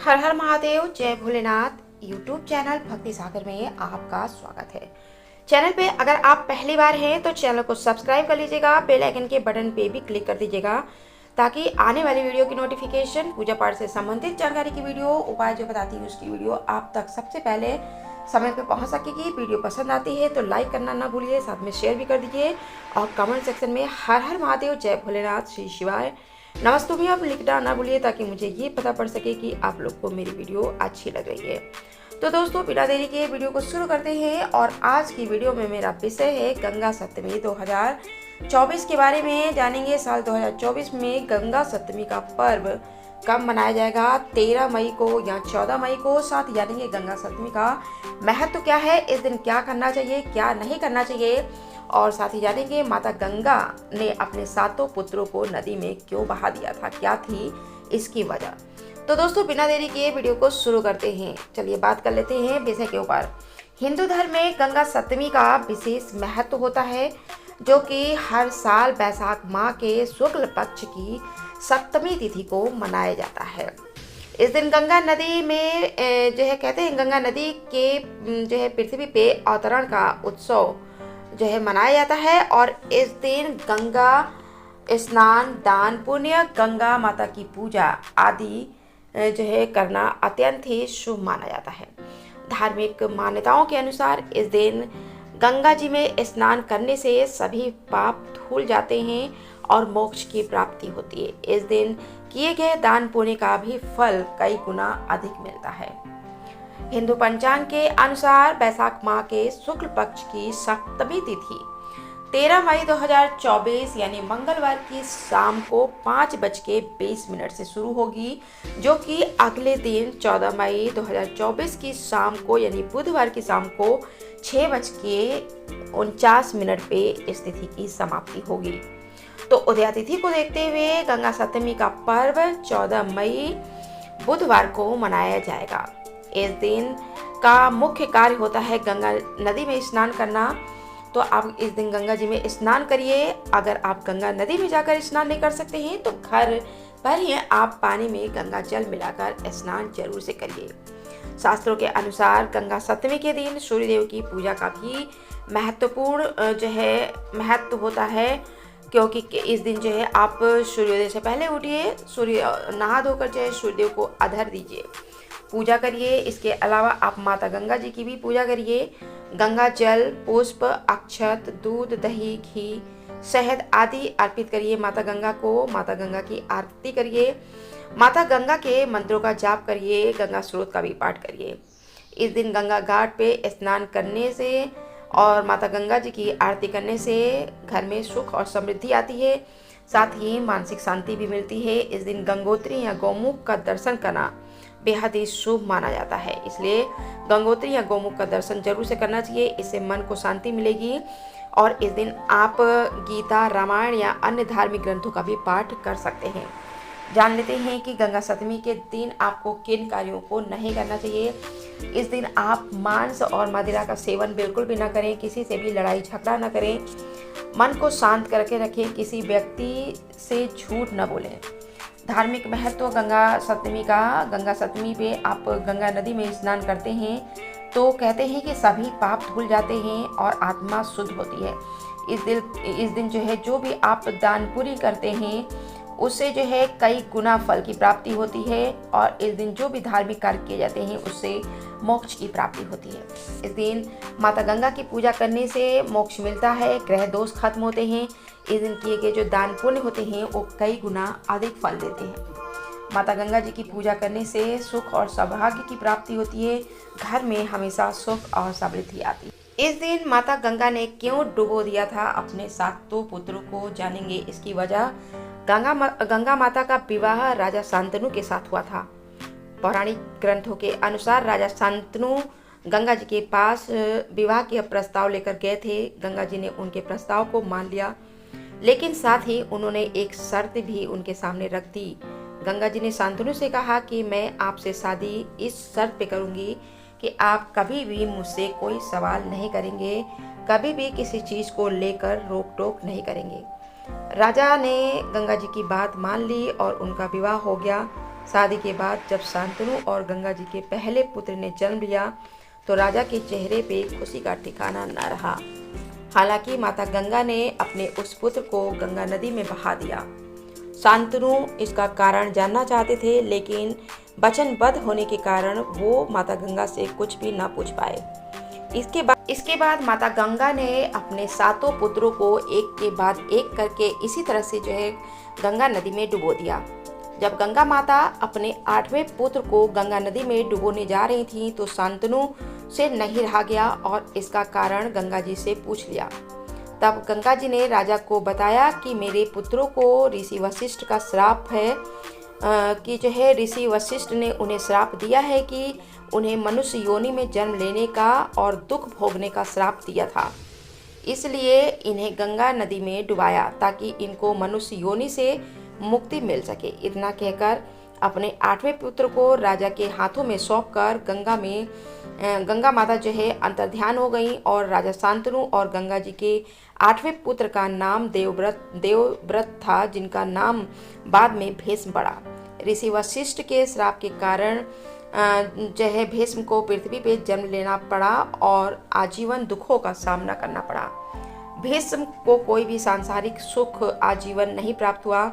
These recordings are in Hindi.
हर हर महादेव, जय भोलेनाथ। यूट्यूब चैनल भक्ति सागर में आपका स्वागत है। चैनल पे अगर आप पहली बार हैं तो चैनल को सब्सक्राइब कर लीजिएगा, बेल आइकन के बटन पे भी क्लिक कर दीजिएगा ताकि आने वाली वीडियो की नोटिफिकेशन, पूजा पाठ से संबंधित जानकारी की वीडियो, उपाय जो बताती है उसकी वीडियो आप तक सबसे पहले समय पे पहुंच सकेगी। वीडियो पसंद आती है तो लाइक करना ना भूलिए, साथ में शेयर भी कर दीजिए और कमेंट सेक्शन में हर हर महादेव, जय भोलेनाथ, श्री शिवाय, नमस्तु भी आप लिखना ना भूलिए ताकि मुझे ये पता पड़ सके कि आप लोग को मेरी वीडियो अच्छी लग रही है। तो दोस्तों, बिना देरी के वीडियो को शुरू करते हैं और आज की वीडियो में मेरा विषय है गंगा सप्तमी 2024 के बारे में जानेंगे। साल 2024 में गंगा सप्तमी का पर्व कब मनाया जाएगा, 13 मई को या 14 मई को। साथ ही जानेंगे गंगा सप्तमी का महत्व क्या है, इस दिन क्या करना चाहिए, क्या नहीं करना चाहिए, और साथ ही जानेंगे माता गंगा ने अपने 7 पुत्रों को नदी में क्यों बहा दिया था, क्या थी इसकी वजह। तो दोस्तों, बिना देरी के वीडियो को शुरू करते हैं। चलिए बात कर लेते हैं विषय के ऊपर। हिंदू धर्म में गंगा सप्तमी का विशेष महत्व होता है, जो कि हर साल बैसाख माह के शुक्ल पक्ष की सप्तमी तिथि को मनाया जाता है। इस दिन गंगा नदी में जो है कहते हैं गंगा नदी के जो है पृथ्वी पे अवतरण का उत्सव जो है मनाया जाता है और इस दिन गंगा स्नान, दान पुण्य, गंगा माता की पूजा आदि जो है करना अत्यंत ही शुभ माना जाता है। धार्मिक मान्यताओं के अनुसार इस दिन गंगा जी में स्नान करने से सभी पाप धुल जाते हैं और मोक्ष की प्राप्ति होती है। इस दिन किए गए दान पुण्य का भी फल कई गुना अधिक मिलता है। हिंदू पंचांग के अनुसार बैसाख माह के शुक्ल पक्ष की सप्तमी तिथि 13 मई 2024 यानी मंगलवार की शाम को 5:20 से शुरू होगी, जो कि अगले दिन 14 मई 2024 की शाम को यानी बुधवार की शाम को 6:49 पे इस तिथि की समाप्ति होगी। तो उदया तिथि को देखते हुए गंगा सप्तमी का पर्व 14 मई बुधवार को मनाया जाएगा। इस दिन का मुख्य कार्य होता है गंगा नदी में स्नान करना। तो आप इस दिन गंगा जी में स्नान करिए। अगर आप गंगा नदी में जाकर स्नान नहीं कर सकते हैं तो घर पर ही आप पानी में गंगा जल मिलाकर स्नान जरूर से करिए। शास्त्रों के अनुसार गंगा सप्तमी के दिन सूर्यदेव की पूजा का भी महत्वपूर्ण जो है महत्व होता है, क्योंकि इस दिन जो है आप सूर्योदय से पहले उठिए, सूर्य नहा धोकर जो है सूर्यदेव को अर्घ्य दीजिए, पूजा करिए। इसके अलावा आप माता गंगा जी की भी पूजा करिए। गंगा जल, पुष्प, अक्षत, दूध, दही, घी, शहद आदि अर्पित करिए माता गंगा को। माता गंगा की आरती करिए। माता गंगा के मंत्रों का जाप करिए। गंगा स्रोत का भी पाठ करिए। इस दिन गंगा घाट पे स्नान करने से और माता गंगा जी की आरती करने से घर में सुख और समृद्धि आती है, साथ ही मानसिक शांति भी मिलती है। इस दिन गंगोत्री या गौमुख का दर्शन करना बेहद ही शुभ माना जाता है, इसलिए गंगोत्री या गौमुख का दर्शन जरूर से करना चाहिए। इससे मन को शांति मिलेगी और इस दिन आप गीता, रामायण या अन्य धार्मिक ग्रंथों का भी पाठ कर सकते हैं। जान लेते हैं कि गंगा सप्तमी के दिन आपको किन कार्यों को नहीं करना चाहिए। इस दिन आप मांस और मदिरा का सेवन बिल्कुल भी ना करें, किसी से भी लड़ाई झगड़ा ना करें, मन को शांत करके रखें, किसी व्यक्ति से झूठ न बोलें। धार्मिक महत्व गंगा सप्तमी पे आप गंगा नदी में स्नान करते हैं तो कहते हैं कि सभी पाप धुल जाते हैं और आत्मा शुद्ध होती है। इस दिन जो है जो भी आप दान पुण्य करते हैं उससे जो है कई गुना फल की प्राप्ति होती है और इस दिन जो भी धार्मिक कार्य किए जाते हैं उससे मोक्ष की प्राप्ति होती है। इस दिन माता गंगा की पूजा करने से मोक्ष मिलता है, ग्रह दोष खत्म होते हैं। इस दिन किए गए जो दान पुण्य होते हैं वो कई गुना अधिक फल देते हैं। माता गंगा जी की पूजा करने से सुख और सौभाग्य की प्राप्ति होती है। घर में हमेशा सुख और समृद्धि आती है। इस दिन माता गंगा ने क्यों डुबो दिया था अपने 7 पुत्रों को, जानेंगे इसकी वजह। गंगा माता का विवाह राजा शांतनु के साथ हुआ था। पौराणिक ग्रंथों के अनुसार राजा शांतनु गंगा जी के पास विवाह के प्रस्ताव लेकर गए थे। गंगा जी ने उनके प्रस्ताव को मान लिया, लेकिन साथ ही उन्होंने एक शर्त भी उनके सामने रख दी। गंगा जी ने शांतनु से कहा कि मैं आपसे शादी इस शर्त पे करूंगी कि आप कभी भी मुझसे कोई सवाल नहीं करेंगे, कभी भी किसी चीज़ को लेकर रोक टोक नहीं करेंगे। राजा ने गंगा जी की बात मान ली और उनका विवाह हो गया। शादी के बाद जब शांतनु और गंगा जी के पहले पुत्र ने जन्म लिया तो राजा के चेहरे पे खुशी का ठिकाना न रहा। हालांकि माता गंगा ने अपने उस पुत्र को गंगा नदी में बहा दिया। शांतनु इसका कारण जानना चाहते थे, लेकिन वचनबद्ध होने के कारण वो माता गंगा से कुछ भी न पूछ पाए। इसके बाद माता गंगा ने अपने 7 पुत्रों को एक के बाद एक करके इसी तरह से गंगा नदी में डुबो दिया। जब गंगा माता अपने 8वें पुत्र को गंगा नदी में डुबोने जा रही थी तो शांतनु से नहीं रहा गया और इसका कारण गंगा जी से पूछ लिया। तब गंगा जी ने राजा को बताया कि मेरे पुत्रों को ऋषि वशिष्ठ का श्राप है कि ऋषि वशिष्ठ ने उन्हें श्राप दिया है कि उन्हें मनुष्य योनि में जन्म लेने का और दुख भोगने का श्राप दिया था। इसलिए इन्हें गंगा नदी में डुबाया ताकि इनको मनुष्य योनि से मुक्ति मिल सके। इतना कहकर अपने 8वें पुत्र को राजा के हाथों में सौंपकर गंगा माता अंतर्ध्यान हो गई और राजा शांतनु और गंगा जी के 8वें पुत्र का नाम देवव्रत था, जिनका नाम बाद में भीष्म पड़ा। ऋषि वशिष्ठ के श्राप के कारण भीष्म को पृथ्वी पे जन्म लेना पड़ा और आजीवन दुखों का सामना करना पड़ा। भीष्म को कोई भी सांसारिक सुख आजीवन नहीं प्राप्त हुआ।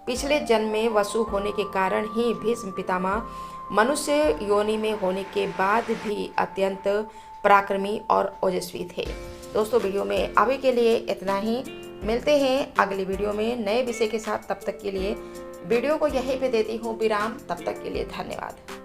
पिछले जन्म में वसु होने के कारण ही भीष्म पितामह मनुष्य योनि में होने के बाद भी अत्यंत पराक्रमी और ओजस्वी थे। दोस्तों, वीडियो में अभी के लिए इतना ही। मिलते हैं अगली वीडियो में नए विषय के साथ। तब तक के लिए वीडियो को यहीं पे देती हूँ विराम। तब तक के लिए धन्यवाद।